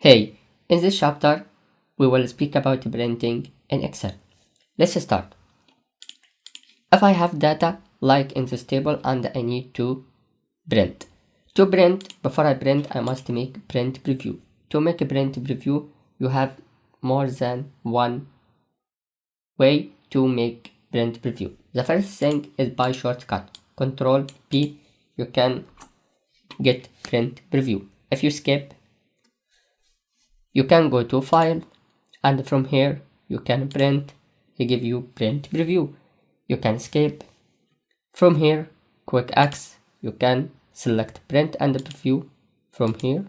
Hey, in this chapter, we will speak about printing in Excel. Let's start. If I have data like in this table and I need to print. Before I print, I must make print preview. To make a print preview, you have more than one way to make print preview. The first thing is by shortcut. Control P, you can get print preview. If you skip, you can go to file and from here you can print. He give you print preview. You can escape. From here, quick X, you can select print and preview from here,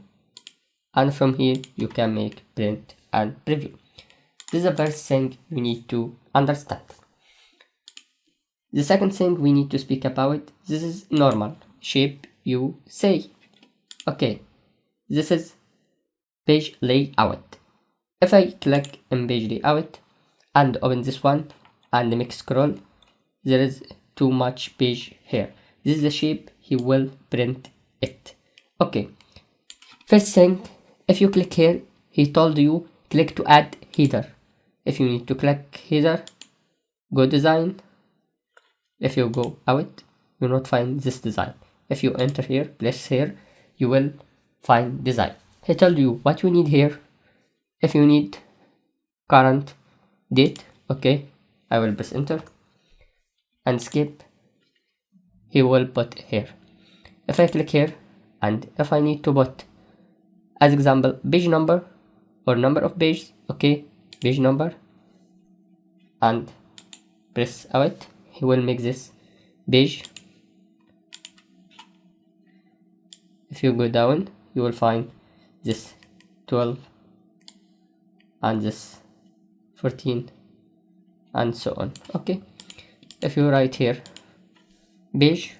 and from here you can make print and preview. This is the first thing you need to understand. The second thing we need to speak about, this is normal shape you say. Okay, this is page layout. If I click in page layout and open this one and make scroll, there is too much page here. This is the shape he will print it. Okay, first thing, if you click here, he told you click to add header. If you need to click header, go design. If you go out, you will not find this design. If you enter here, place here, you will find design. He told you what you need here. If you need current date, okay, I will press enter and skip. He will put here. If I click here and if I need to put as example page number or number of pages, okay, page number, and press out, he will make this page. If you go down, you will find this 12 and this 14 and so on. Okay, if you write here page,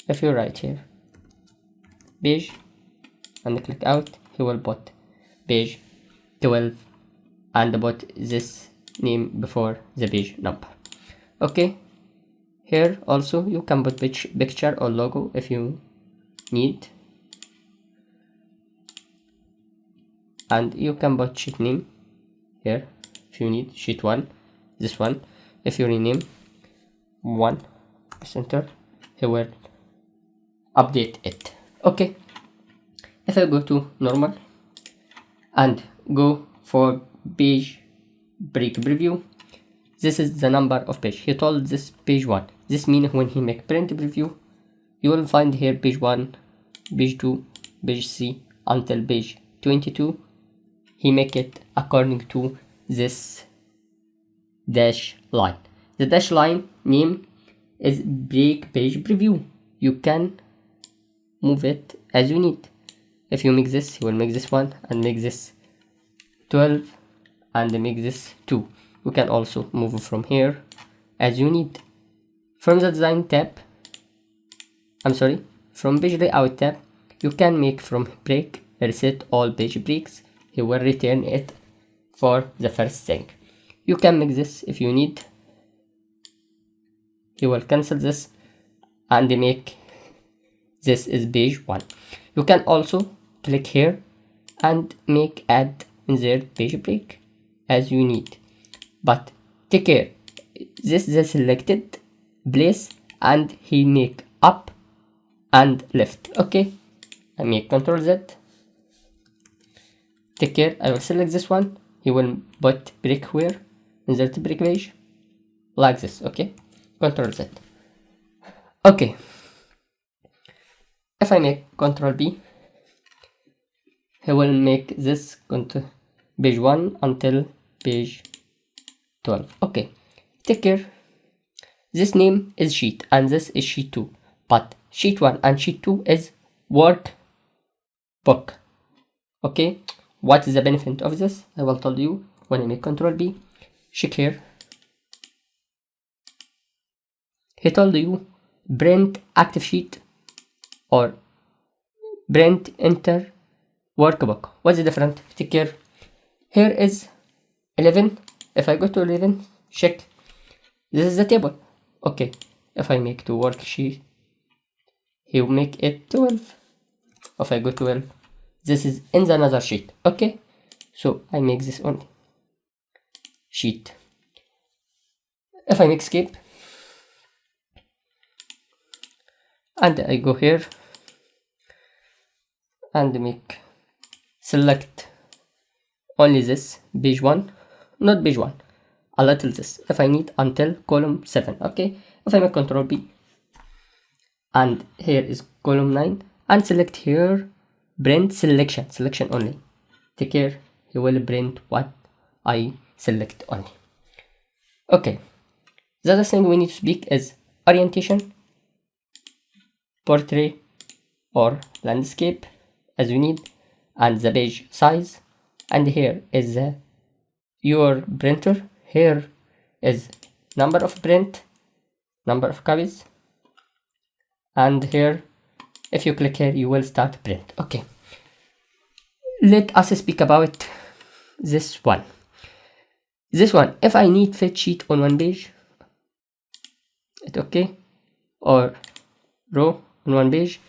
if you write here page and click out, he will put page 12 and put this name before the page number. Okay, here also you can put picture or logo if you need, and you can put sheet name here if you need sheet 1, this one. If you rename 1, press enter, he will update it. Okay, if I go to normal and go for page break preview, this is the number of page. He told this page 1. This means when he make print preview, you will find here page 1, page 2, page 3 until page 22. He make it according to this dash line. The dash line name is break page preview. You can move it as you need. If you make this, you will make this one and make this 12 and make this 2. You can also move from here as you need. From the design tab, from page layout tab, you can make from break, reset all page breaks. He will return it for the first thing. You can make this if you need. He will cancel this and make this is page 1. You can also click here and make add insert page break as you need, but take care, this is the selected place and he make up and left. Okay, I make Ctrl Z. Take care, I will select this one. He will put break where, insert break page like this. Okay, Ctrl Z. Okay, if I make Ctrl B, he will make this page 1 until page 12. Okay, take care, this name is sheet and this is sheet 2, but sheet 1 and sheet 2 is workbook. Okay, what is the benefit of this? I will tell you when I make Ctrl B. Check here, he told you print active sheet or print enter workbook. What's the difference? Take care, here is 11. If I go to 11, check, this is the table. Okay, If I make 2 worksheet, he will make it 12. If I go 12, this is in the another sheet. Okay, so I make this on sheet. If I make escape and I go here and make select only this page 1, not page 1, a little this, if I need until column 7. Okay, if I make Control B and here is column 9 and select here print selection only, take care, he will print what I select only. Okay, the other thing we need to speak is orientation, portrait or landscape as we need, and the page size. And here is your printer, here is number of print, number of copies, and here if you click here you will start print. Okay, let us speak about this one. If I need fit sheet on one page, it's okay, or row on one page,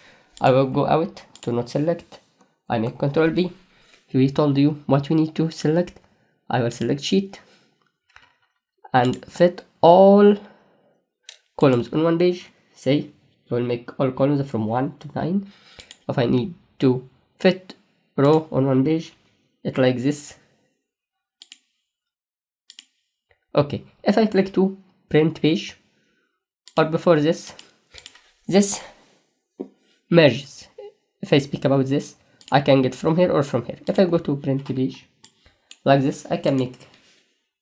I will go out to not select, I make Control B. We told you what we need to select. I will select sheet and fit all columns on one page. Say you will make all columns from 1 to 9. If I need to fit row on one page, it like this. Okay, if I click to print page, or before this merges. If I speak about this, I can get from here or from here. If I go to print page like this, I can make,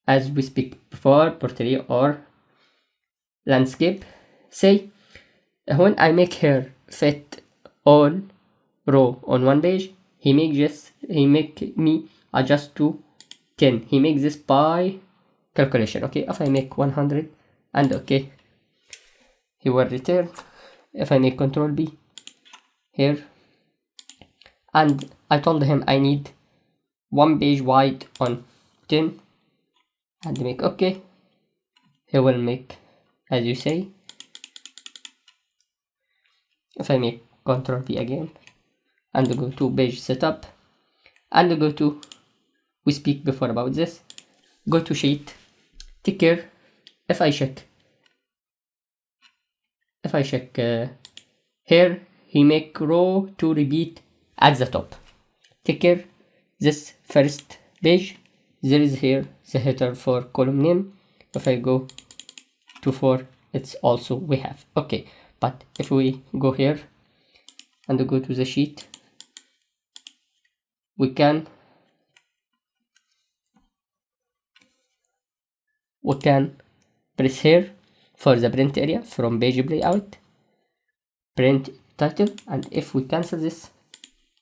as we speak before, portrait or landscape. Say when I make here fit all row on one page, he make me adjust to 10. He makes this by calculation. Okay, if I make 100 and okay, he will return. If I make Control B here, and I told him I need one page wide on 10 and make okay, he will make as you say. If I make Control B again and go to page setup and go to, we speak before about this, go to sheet, take care. If I check here, he make row to repeat at the top. Take care, this first page, there is here the header for column name. If I go to 4, it's also we have. Okay, but if we go here and go to the sheet, we can press here for the print area from page layout, print title, and if we cancel this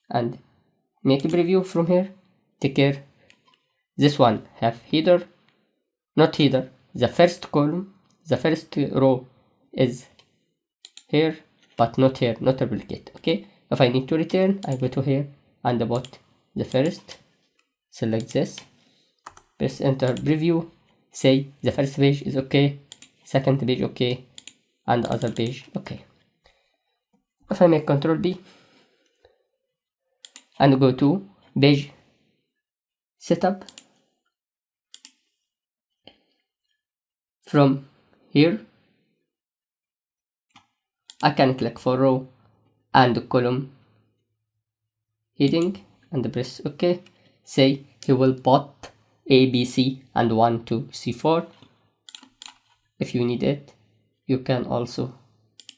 and make a preview from here, take care, this one have header, not header, the first column, the first row is here but not here, not duplicate. Okay, if I need to return, I go to here and put the first, select this, press enter, preview, say the first page is okay, second page okay, and other page okay. If I make Control B and go to page setup, from here I can click for row and column heading and press OK. Say he will put A, B, C and 1, 2, 3, 4. If you need it, you can also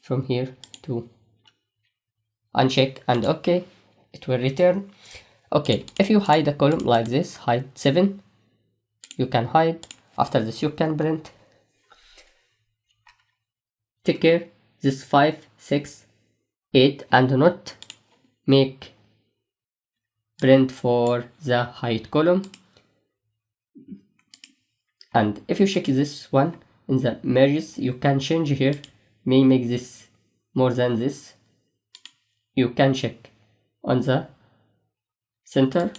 from here to uncheck and OK, it will return. Okay, if you hide a column like this, hide 7, you can hide. After this you can print. Take care, this 5, 6, 8 and not make print for the height column. And if you check this one in the merges, you can change here, may make this more than this. You can check on the center,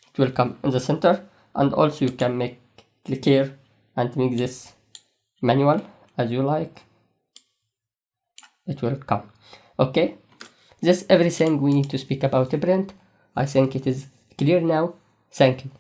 it will come in the center, and also you can click here and make this manual as you like, it will come. Okay, this everything we need to speak about the print. I think it is clear now. Thank you.